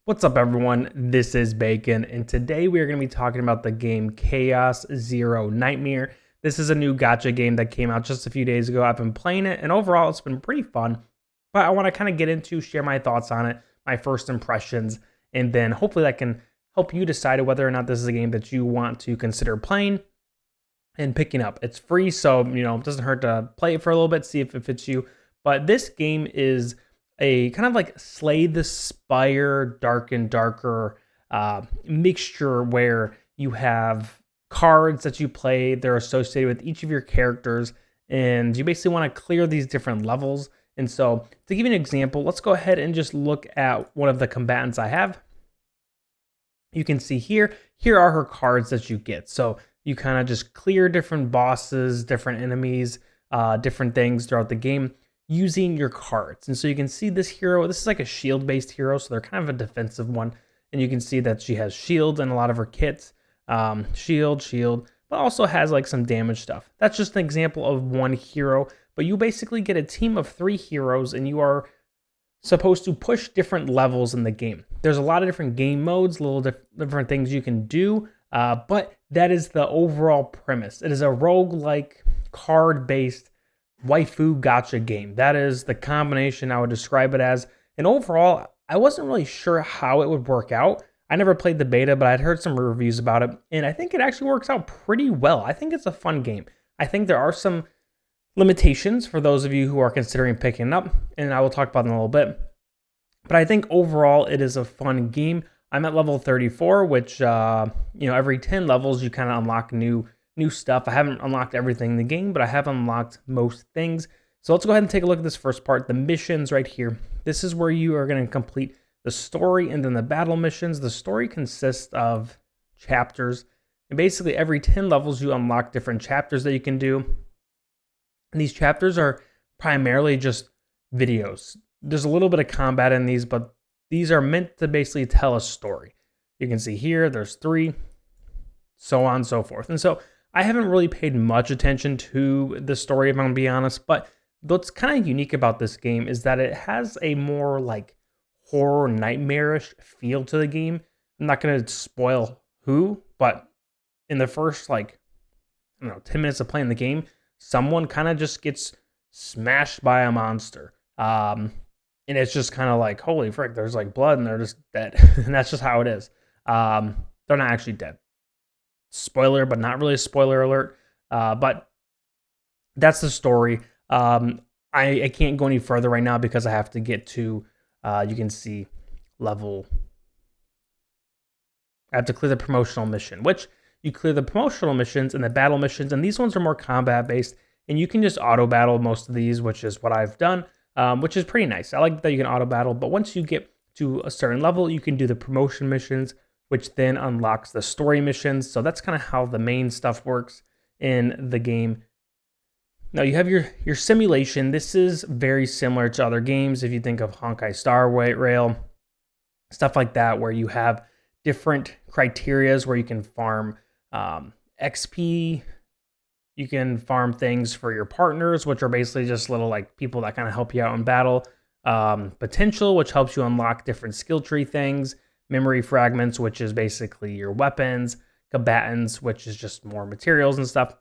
What's up, everyone? This is Bacon, and today we are going to be talking about the game Chaos Zero Nightmare. This is a new gacha game that came out just a few days ago. I've been playing it, and overall, it's been pretty fun. But I want to kind of get into, share my thoughts on it, my first impressions, and then hopefully that can help you decide whether or not this is a game that you want to consider playing and picking up. It's free, so it doesn't hurt to play it for a little bit, see if it fits you. But this game is a kind of like Slay the Spire Dark and Darker mixture where you have cards that you play. They're associated with each of your characters, and you basically want to clear these different levels. And so to give you an example, let's go ahead and just look at one of the combatants I have. You can see here are her cards that you get. So you kind of just clear different bosses, different enemies, different things throughout the game using your cards. And so you can see this hero, this is like a shield-based hero, so they're kind of a defensive one. And you can see that she has shield in a lot of her kits. Shield, but also has like some damage stuff. That's just an example of one hero, but you basically get a team of 3 heroes and you are supposed to push different levels in the game. There's a lot of different game modes, little different things you can do, but that is the overall premise. It is a roguelike, card-based waifu gacha game. That is the combination I would describe it as. And overall, I wasn't really sure how it would work out. I never played the beta, but I'd heard some reviews about it, and I think it actually works out pretty well. I think it's a fun game. I think there are some limitations for those of you who are considering picking it up, and I will talk about them in a little bit. But I think overall, it is a fun game. I'm at level 34, which, every 10 levels, you kind of unlock new stuff. I haven't unlocked everything in the game, but I have unlocked most things. So let's go ahead and take a look at this first part, the missions right here. This is where you are going to complete the story and then the battle missions. The story consists of chapters, and basically every 10 levels you unlock different chapters that you can do. And these chapters are primarily just videos. There's a little bit of combat in these, but these are meant to basically tell a story. You can see here, there's 3, so on and so forth. And so I haven't really paid much attention to the story, if I'm going to be honest, but what's kind of unique about this game is that it has a more like horror nightmarish feel to the game. I'm not going to spoil who, but in the first 10 minutes of playing the game, someone kind of just gets smashed by a monster. And it's just kind of like, holy frick, there's like blood and they're just dead. And that's just how it is. They're not actually dead. Spoiler, but not really a spoiler alert. But that's the story. I can't go any further right now because I have to get to, you can see level. I have to clear the promotional mission, which you clear the promotional missions and the battle missions. And these ones are more combat based. And you can just auto battle most of these, which is what I've done, which is pretty nice. I like that you can auto battle. But once you get to a certain level, you can do the promotion missions, which then unlocks the story missions. So that's kind of how the main stuff works in the game. Now you have your simulation. This is very similar to other games. If you think of Honkai Star Rail, stuff like that, where you have different criterias where you can farm XP, you can farm things for your partners, which are basically just little like people that kind of help you out in battle. Potential, which helps you unlock different skill tree things. Memory fragments, which is basically your weapons. Combatants, which is just more materials and stuff.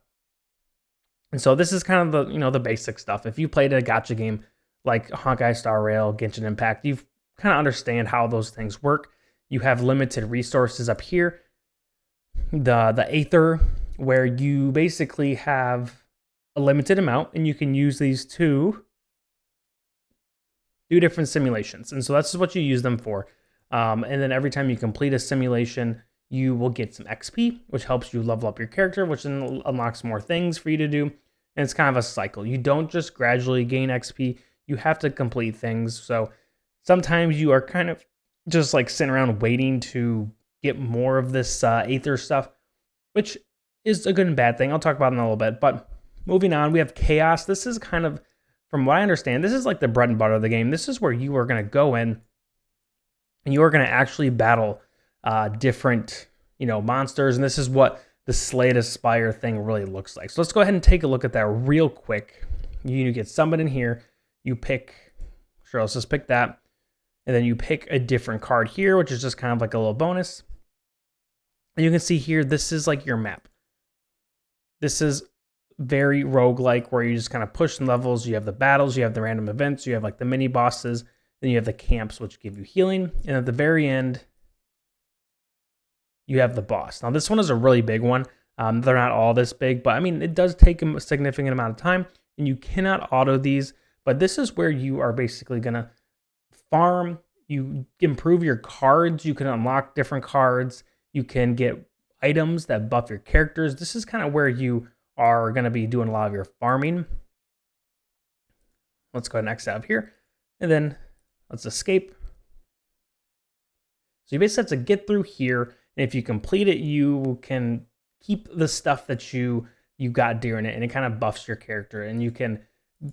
And so this is kind of the basic stuff. If you played a gacha game like Honkai Star Rail, Genshin Impact, you kind of understand how those things work. You have limited resources up here. The Aether, where you basically have a limited amount, and you can use these to do different simulations. And so that's what you use them for. And then every time you complete a simulation, you will get some XP, which helps you level up your character, which then unlocks more things for you to do. And it's kind of a cycle. You don't just gradually gain XP. You have to complete things. So sometimes you are kind of just like sitting around waiting to get more of this Aether stuff, which is a good and bad thing. I'll talk about it in a little bit. But moving on, we have Chaos. This is kind of, from what I understand, this is like the bread and butter of the game. This is where you are going to go in and you are going to actually battle different, monsters. And this is what the Slay the Spire thing really looks like. So let's go ahead and take a look at that real quick. You get summoned in here. You pick, sure, let's just pick that. And then you pick a different card here, which is just kind of like a little bonus. And you can see here, this is like your map. This is very roguelike, where you just kind of push levels. You have the battles, you have the random events, you have like the mini bosses, then you have the camps, which give you healing. And at the very end, you have the boss. Now, this one is a really big one. They're not all this big, but I mean, it does take a significant amount of time, and you cannot auto these. But this is where you are basically going to farm. You improve your cards. You can unlock different cards. You can get items that buff your characters. This is kind of where you are going to be doing a lot of your farming. Let's go next tab here, and then let's escape. So you basically have to get through here, and if you complete it, you can keep the stuff that you got during it, and it kind of buffs your character, and you can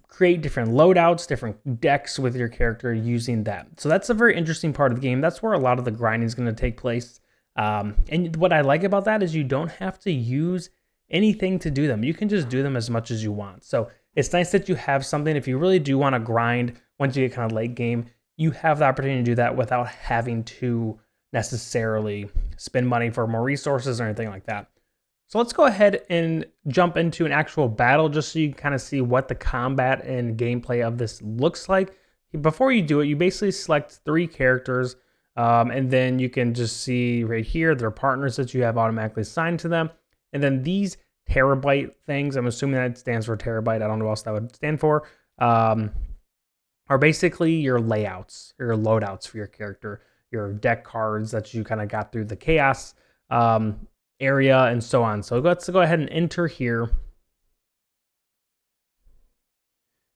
create different loadouts, different decks with your character using that. So that's a very interesting part of the game. That's where a lot of the grinding is going to take place. And what I like about that is you don't have to use anything to do them. You can just do them as much as you want. So it's nice that you have something. If you really do want to grind once you get kind of late game, you have the opportunity to do that without having to necessarily spend money for more resources or anything like that. So let's go ahead and jump into an actual battle just so you can kind of see what the combat and gameplay of this looks like. Before you do it, you basically select 3 characters, and then you can just see right here their partners that you have automatically assigned to them. And then these terabyte things, I'm assuming that stands for terabyte, I don't know what else that would stand for, are basically your layouts, your loadouts for your character, your deck cards that you kind of got through the chaos area and so on. So let's go ahead and enter here.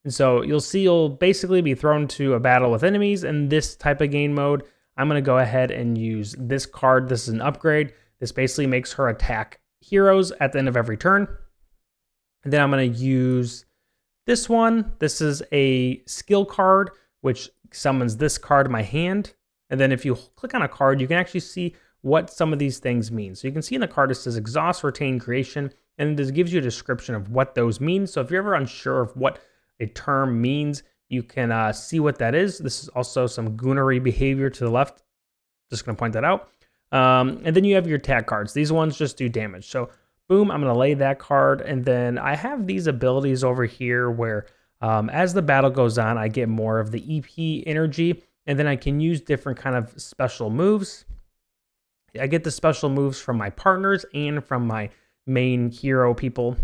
And so you'll see you'll basically be thrown to a battle with enemies in this type of game mode. I'm going to go ahead and use this card. This is an upgrade. This basically makes her attack heroes at the end of every turn. And then I'm going to use this one. This is a skill card, which summons this card in my hand. And then if you click on a card, you can actually see what some of these things mean. So you can see in the card it says exhaust, retain, creation, and this gives you a description of what those mean. So if you're ever unsure of what a term means, you can see what that is. This is also some goonery behavior to the left. Just going to point that out. And then you have your attack cards. These ones just do damage. So boom, I'm going to lay that card. And then I have these abilities over here where as the battle goes on, I get more of the EP energy. And then I can use different kind of special moves. I get the special moves from my partners and from my main hero people.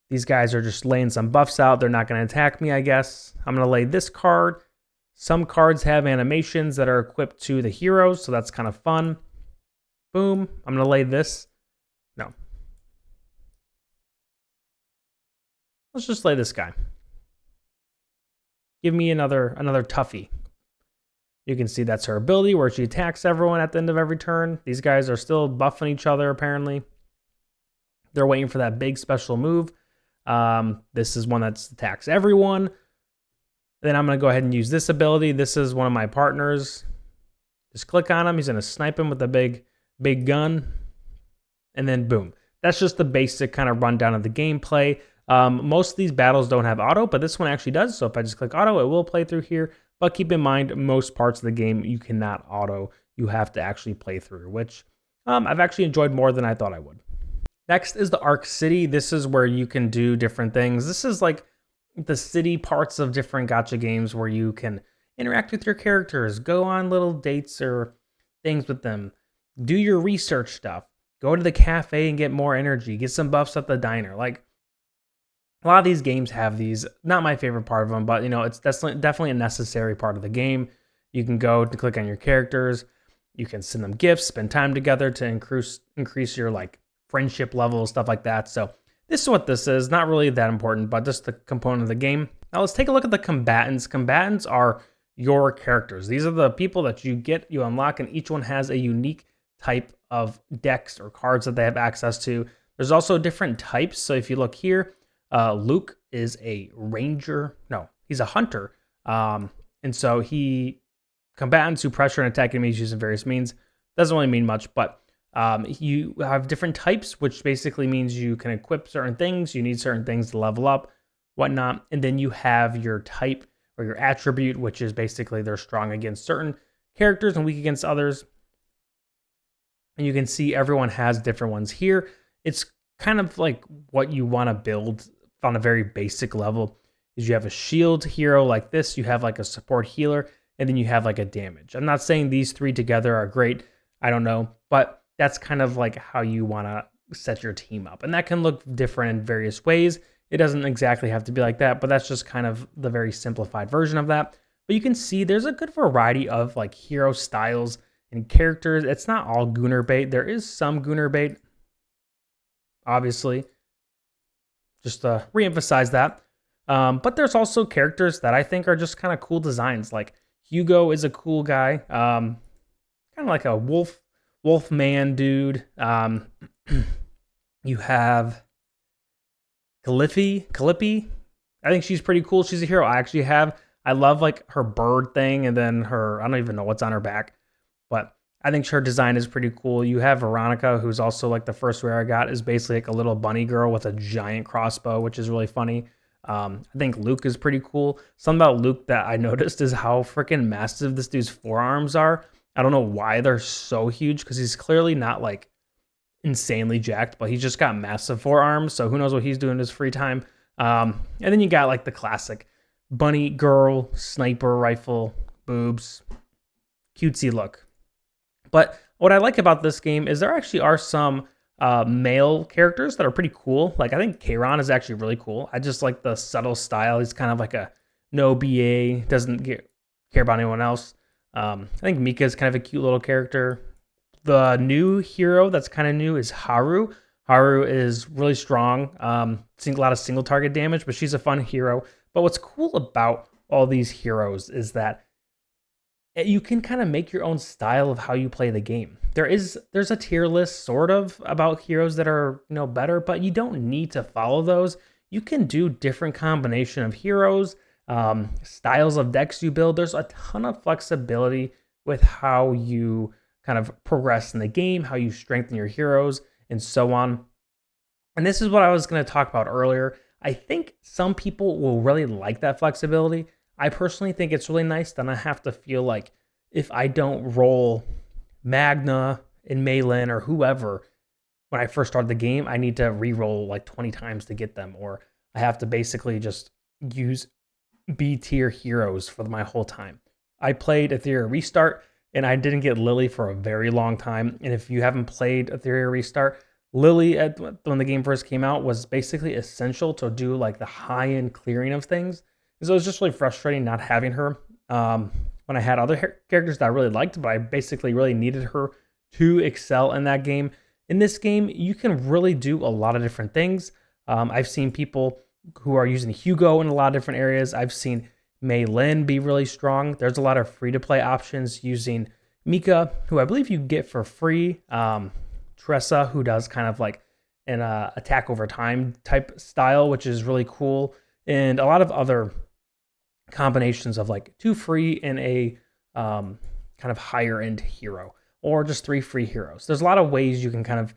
These guys are just laying some buffs out. They're not going to attack me, I guess. I'm going to lay this card. Some cards have animations that are equipped to the heroes, so that's kind of fun. Boom. I'm going to lay this. No. Let's just lay this guy. Give me another toughie. You can see that's her ability where she attacks everyone at the end of every turn. These guys are still buffing each other, apparently. They're waiting for that big special move. This is one that attacks everyone. Then I'm going to go ahead and use this ability. This is one of my partners. Just click on him. He's going to snipe him with a big gun. And then boom. That's just the basic kind of rundown of the gameplay. Most of these battles don't have auto, but this one actually does. So if I just click auto, it will play through here. But keep in mind, most parts of the game you cannot auto. You have to actually play through, which I've actually enjoyed more than I thought I would. Next is the Ark City. This is where you can do different things. This is like the city parts of different gacha games where you can interact with your characters, go on little dates or things with them, do your research stuff, go to the cafe and get more energy, get some buffs at the diner. Like, a lot of these games have these. Not my favorite part of them, but it's definitely a necessary part of the game. You can go to click on your characters. You can send them gifts, spend time together to increase your like friendship level, stuff like that. So this is what this is. Not really that important, but just the component of the game. Now let's take a look at the combatants. Combatants are your characters. These are the people that you unlock, and each one has a unique type of decks or cards that they have access to. There's also different types. So if you look here, Luke is a ranger. No, he's a hunter. And so combatants who pressure and attack enemies using various means. Doesn't really mean much, but you have different types, which basically means you can equip certain things. You need certain things to level up, whatnot. And then you have your type or your attribute, which is basically they're strong against certain characters and weak against others. And you can see everyone has different ones here. It's kind of like what you want to build on a very basic level is you have a shield hero like this, you have like a support healer, and then you have like a damage. I'm not saying these three together are great. I don't know, but that's kind of like how you want to set your team up. And that can look different in various ways. It doesn't exactly have to be like that, but that's just kind of the very simplified version of that. But you can see there's a good variety of like hero styles and characters. It's not all Gunnar bait. There is some Gunnar bait, obviously, just to reemphasize that. But there's also characters that I think are just kind of cool designs. Like Hugo is a cool guy, kind of like a wolf man dude. You have Calliope. I think she's pretty cool. She's a hero I love like her bird thing, and then I don't even know what's on her back, but I think her design is pretty cool. You have Veronica, who's also like the first rare I got, is basically like a little bunny girl with a giant crossbow, which is really funny. I think Luke is pretty cool. Something about Luke that I noticed is how freaking massive this dude's forearms are. I don't know why they're so huge, because he's clearly not like insanely jacked, but he's just got massive forearms. So who knows what he's doing in his free time. And then you got like the classic bunny girl, sniper rifle, boobs, cutesy look. But what I like about this game is there actually are some male characters that are pretty cool. Like I think Kayron is actually really cool. I just like the subtle style. He's kind of like a no BA, doesn't care about anyone else. I think Mika is kind of a cute little character. The new hero that's kind of new is Haru. Haru is really strong, seeing a lot of single target damage, but she's a fun hero. But what's cool about all these heroes is that you can kind of make your own style of how you play the game. There's a tier list sort of about heroes that are better, but you don't need to follow those. You can do different combination of heroes, styles of decks you build. There's a ton of flexibility with how you kind of progress in the game, how you strengthen your heroes, and so on. And this is what I was going to talk about earlier. I think some people will really like that flexibility. I personally think it's really nice that I have to feel like if I don't roll Magna and Maylin or whoever when I first started the game, I need to re-roll like 20 times to get them, or I have to basically just use B tier heroes for my whole time. I played Etheria Restart and I didn't get Lily for a very long time. And if you haven't played Etheria Restart, Lily, when the game first came out, was basically essential to do like the high-end clearing of things. And so it was just really frustrating not having her when I had other characters that I really liked, but I basically really needed her to excel in that game. In this game, you can really do a lot of different things. I've seen people who are using Hugo in a lot of different areas. I've seen Mei Lin be really strong. There's a lot of free-to-play options using Mika, who I believe you get for free. Tressa, who does kind of like an attack over time type style, which is really cool. And a lot of other combinations of like 2 free and a kind of higher end hero, or just 3 free heroes. There's a lot of ways you can kind of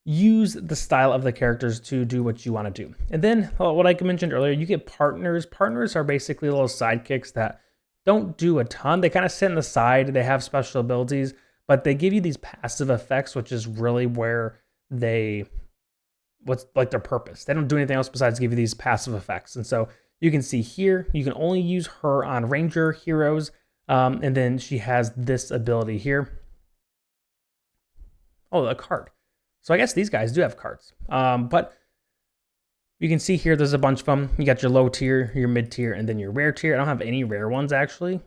use the style of the characters to do what you want to do. And then what I mentioned earlier, you get partners. Partners are basically little sidekicks that don't do a ton. They kind of sit on the side. They have special abilities, but they give you these passive effects, which is really where what's like their purpose. They don't do anything else besides give you these passive effects. And so you can see here, you can only use her on ranger heroes. And then she has this ability here. Oh, a card. So I guess these guys do have cards. But you can see here, there's a bunch of them. You got your low tier, your mid tier, and then your rare tier. I don't have any rare ones actually.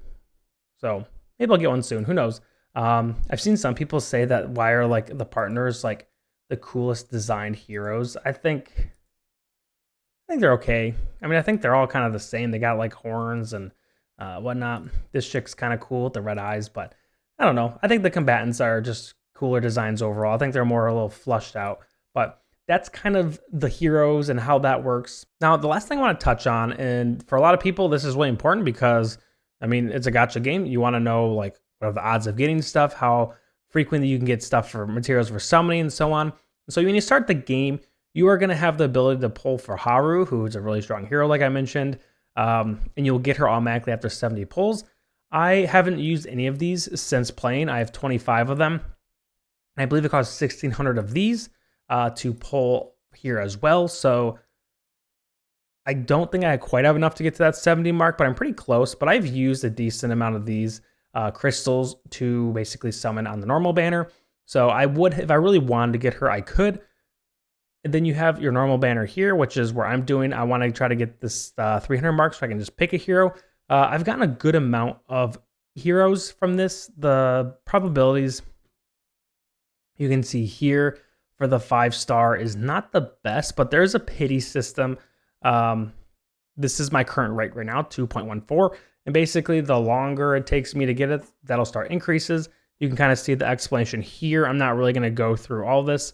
So maybe I'll get one soon. Who knows? I've seen some people say that why are like the partners like the coolest designed heroes. I think they're okay. I mean, I think they're all kind of the same. They got like horns and whatnot. This chick's kind of cool with the red eyes, but I don't know. I think the combatants are just cooler designs overall. I think they're more a little flushed out, but that's kind of the heroes and how that works. Now, the last thing I want to touch on, and for a lot of people, this is really important because, I mean, it's a gacha game. You want to know like what are the odds of getting stuff, how frequently you can get stuff for materials for summoning and so on. So when you start the game, you are going to have the ability to pull for Haru, who is a really strong hero, like I mentioned. and you'll get her automatically after 70 pulls. I haven't used any of these since playing. I have 25 of them. And I believe it costs 1,600 of these to pull here as well. So I don't think I quite have enough to get to that 70 mark, but I'm pretty close. But I've used a decent amount of these crystals to basically summon on the normal banner. So I would, if I really wanted to get her, I could. And then you have your normal banner here, which is where I'm doing. I want to try to get this 300 mark so I can just pick a hero. I've gotten a good amount of heroes from this. The probabilities you can see here for the 5-star is not the best, but there's a pity system. This is my current rate right now, 2.14. And basically, the longer it takes me to get it, that'll start increases. You can kind of see the explanation here. I'm not really going to go through all this.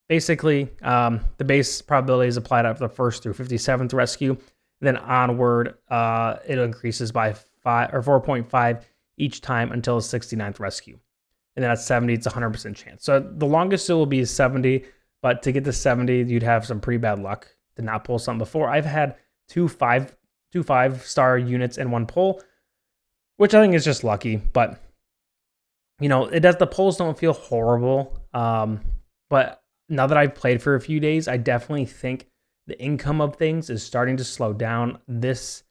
Basically, the base probability is applied after the first through 57th rescue. Then onward, it increases by 5 or 4.5 each time until the 69th rescue. And then at 70, it's 100% chance. So the longest it will be is 70, but to get to 70, you'd have some pretty bad luck to not pull something before. I've had two 5-star units in one pull, which I think is just lucky. But you know, the pulls don't feel horrible. But now that I've played for a few days, I definitely think the income of things is starting to slow down. This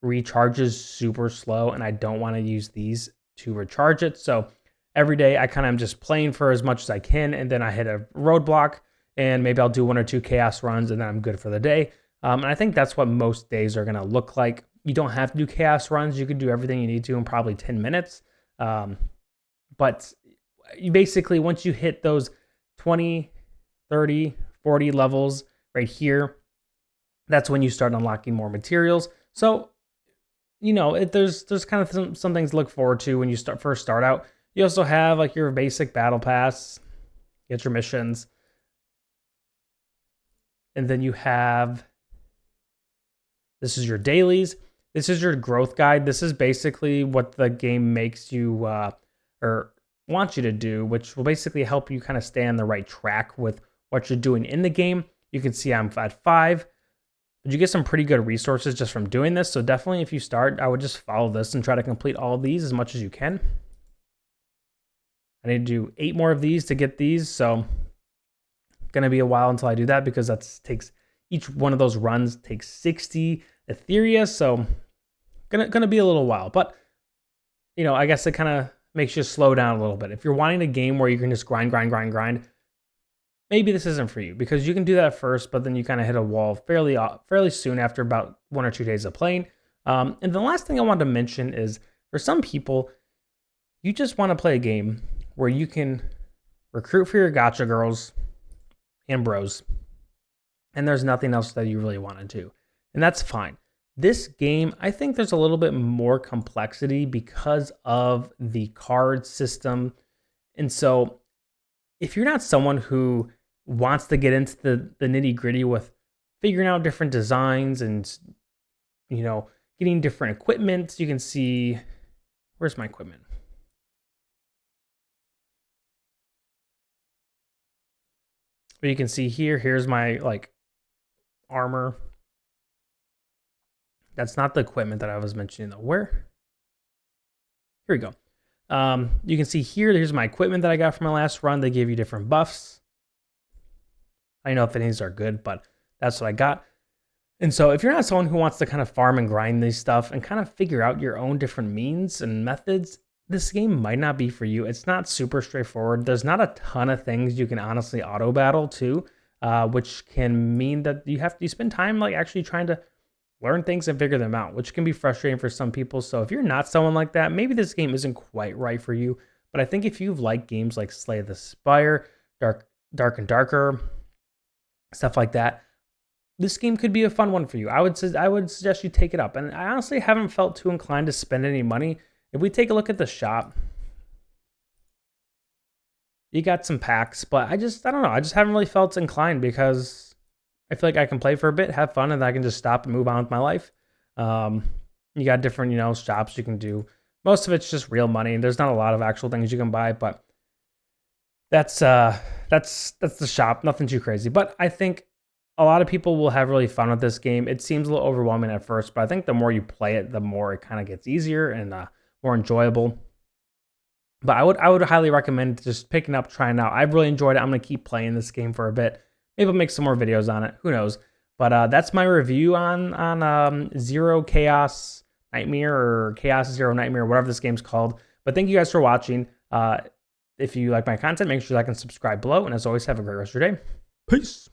recharges super slow, and I don't want to use these to recharge it. So every day I kind of am just playing for as much as I can, and then I hit a roadblock, and maybe I'll do 1 or 2 chaos runs, and then I'm good for the day. And I think that's what most days are going to look like. You don't have to do chaos runs. You can do everything you need to in probably 10 minutes. But you basically, once you hit those 20, 30, 40 levels right here, that's when you start unlocking more materials. So, you know, there's kind of some things to look forward to when you first start out. You also have like your basic battle pass, get your missions. And then you have, this is your dailies. This is your growth guide. This is basically what the game makes you, or wants you to do, which will basically help you kind of stay on the right track with what you're doing in the game. You can see I'm at 5. But you get some pretty good resources just from doing this. So definitely if you start, I would just follow this and try to complete all of these as much as you can. I need to do 8 more of these to get these. So going to be a while until I do that because takes each one of those runs takes 60 Etheria. So gonna be a little while. But, you know, I guess it kind of makes you slow down a little bit. If you're wanting a game where you can just grind, maybe this isn't for you because you can do that first, but then you kind of hit a wall fairly soon after about 1 or 2 days of playing. And the last thing I wanted to mention is for some people, you just want to play a game where you can recruit for your gacha girls and bros, and there's nothing else that you really want to do. And that's fine. This game, I think there's a little bit more complexity because of the card system. And so if you're not someone who wants to get into the nitty gritty with figuring out different designs and, you know, getting different equipment, you can see, where's my equipment? But you can see here's my like armor. That's not the equipment that I was mentioning though. Where? Here we go. You can see here's my equipment that I got from my last run. They give you different buffs. I don't know if any of these are good, but that's what I got. And so if you're not someone who wants to kind of farm and grind these stuff and kind of figure out your own different means and methods, this game might not be for you. It's not super straightforward. There's not a ton of things you can honestly auto battle too, which can mean that you spend time like actually trying to learn things and figure them out, which can be frustrating for some people. So if you're not someone like that, maybe this game isn't quite right for you. But I think if you've liked games like Slay the Spire, Dark and Darker, stuff like that, this game could be a fun one for you. I would suggest you take it up. And I honestly haven't felt too inclined to spend any money. If we take a look at the shop, you got some packs, but I don't know. I just haven't really felt inclined because I feel like I can play for a bit, have fun, and then I can just stop and move on with my life. You got different, shops you can do. Most of it's just real money. There's not a lot of actual things you can buy, but that's the shop. Nothing too crazy. But I think A lot of people will have really fun with this game. It seems a little overwhelming at first, but I think the more you play it, the more it kind of gets easier and more enjoyable. But I would highly recommend just picking up, trying it out. I've really enjoyed it. I'm gonna keep playing this game for a bit. Maybe I'll make some more videos on it. Who knows? But that's my review on Zero Chaos Nightmare or Chaos Zero Nightmare, whatever this game's called. But thank you guys for watching. If you like my content, make sure you like and subscribe below. And as always, have a great rest of your day. Peace.